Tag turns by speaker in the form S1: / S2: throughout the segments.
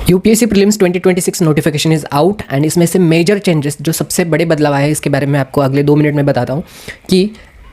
S1: UPSC prelims 2026 notification is out and इसमें से major changes जो सबसे बड़े बदलाव आए हैं इसके बारे में आपको अगले 2 मिनट में बताता हूँ कि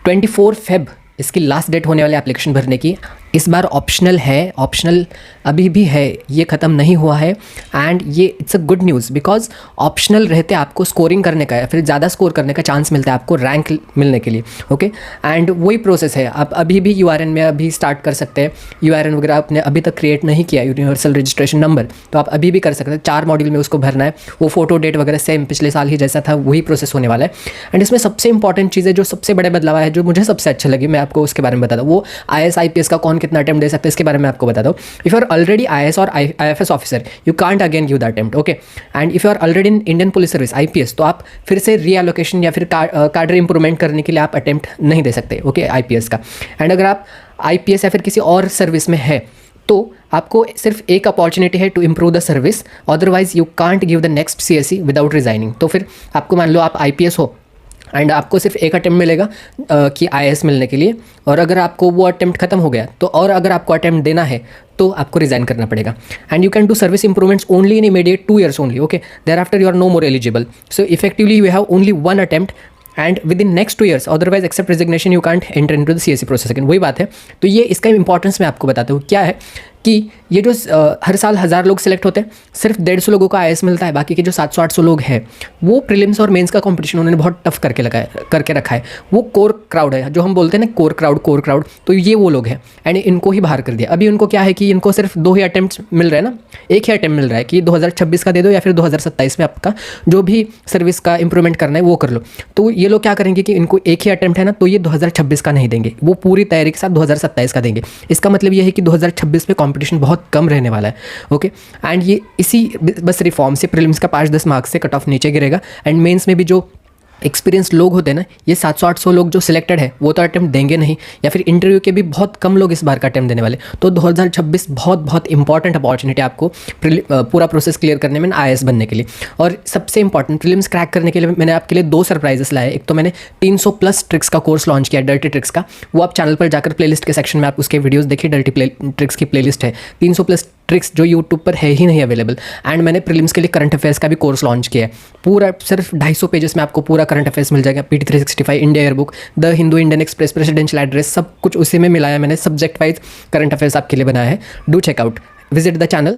S1: 24 फेब इसकी लास्ट डेट होने वाली एप्लीकेशन भरने की। इस बार ऑप्शनल है, ऑप्शनल अभी भी है, ये ख़त्म नहीं हुआ है एंड ये it's a good news because optional रहते आपको स्कोरिंग करने का या फिर ज़्यादा स्कोर करने का चांस मिलता है आपको रैंक मिलने के लिए। ओके एंड वही प्रोसेस है, आप अभी भी यूआरएन में अभी स्टार्ट कर सकते हैं। यूआरएन वगैरह आपने अभी तक क्रिएट नहीं किया, यूनिवर्सल रजिस्ट्रेशन नंबर, तो आप अभी भी कर सकते हैं। 4 मॉड्यूल में उसको भरना है, वो फोटो डेट वगैरह सेम पिछले साल ही जैसा था वही प्रोसेस होने वाला है। एंड इसमें सबसे इंपॉर्टेंट चीज़ है, जो सबसे बड़े बदलाव है, जो मुझे सबसे अच्छा लगी, मैं आपको उसके बारे में बताता हूँ। वो IAS IPS का कौन कितना अटेम्प्ट दे सकता है इसके बारे में आपको बताता हूँ। If you are already IAS और IFS officer you can't again give the attempt. Okay and if you are already in Indian police service IPS तो आप फिर से रीएलोकेशन या फिर कार्डर इंप्रूवमेंट करने के लिए आप अटेम्प्ट नहीं दे सकते। ओके IPS का। एंड अगर आप IPS या फिर किसी और सर्विस में है तो आपको सिर्फ एक अपॉर्चुनिटी है to improve the service, otherwise you can't give the next CSE without resigning. तो फिर आपको मान लो आप IPS हो एंड आपको सिर्फ एक अटेम्प्ट मिलेगा कि IAS मिलने के लिए, और अगर आपको वो अटेम्प्ट खत्म हो गया तो और अगर आपको अटेम्प्ट देना है तो आपको रिजाइन करना पड़ेगा। And you can do service improvements only in immediate 2 years only. Okay thereafter you are no more eligible, so effectively you have only 1 attempt and within next 2 years, otherwise except resignation you can't enter into the CSE process again. वही बात है। तो ये इसका importance मैं आपको बताता हूँ क्या है कि ये जो हर साल 1000 लोग सिलेक्ट होते हैं, सिर्फ 150 लोगों को IAS मिलता है, बाकी के जो 700-800 लोग हैं वो प्रीलिम्स और मेंस का कंपटीशन उन्होंने बहुत टफ करके रखा है। वो कोर क्राउड है, जो हम बोलते हैं ना कोर क्राउड, तो ये वो लोग हैं एंड इनको ही बाहर कर दिया। अभी उनको क्या है कि इनको सिर्फ 2 ही अटेम्प्ट मिल रहे हैं ना, एक ही अटेम्प्ट मिल रहा है कि 2026 का दे दो या फिर 2027 में आपका जो भी सर्विस का इंप्रूवमेंट करना है वो कर लो। तो ये लोग क्या करेंगे कि इनको एक ही अटेम्प्ट है ना, तो ये 2026 का नहीं देंगे, वो पूरी तैयारी के साथ 2027 का देंगे। इसका मतलब ये है कि 2026 में कॉम्पिटिशन बहुत कम रहने वाला है। ओके एंड ये इसी बस रिफॉर्म से प्रीलिम्स का 5-10 मार्क्स से कट ऑफ नीचे गिरेगा एंड मेंस में भी जो एक्सपीरियंस लोग होते हैं ना, ये 700-800 लोग जो सिलेक्टेड है वो तो अटेम्प्ट देंगे नहीं, या फिर इंटरव्यू के भी बहुत कम लोग इस बार का अटेम्प्ट देने वाले। तो 2026 बहुत इंपॉर्टेंट अपॉर्चुनिटी आपको पूरा प्रोसेस क्लियर करने में IAS बनने के लिए। और सबसे इंपॉर्टेंट प्रीलिम्स क्रैक करने के लिए मैंने आपके लिए 2 सरप्राइजेस लाए। एक तो मैंने 300+ ट्रिक्स का कोर्स लॉन्च किया, डर्टी ट्रिक्स का। वो आप चैनल पर जाकर प्लेलिस्ट के सेक्शन में आप उसके वीडियोज़ देखिए, डर्टी ट्रिक्स की प्लेलिस्ट है। 300+ ट्रिक्स जो यूट्यूब पर है ही नहीं अवेलेबल। एंड मैंने प्रीलिम्स के लिए करंट अफेयर्स का भी कोर्स लॉन्च किया है। पूरा सिर्फ 250 पेजेस में आपको पूरा करंट अफेयर्स मिल जाएगा। PT 365, India yearbook, the Hindu, Indian express, presidential address, सब कुछ उसी में मिलाया मैंने। सब्जेक्ट वाइज करंट अफेयर्स आपके लिए बनाया है। Do check out, visit the channel.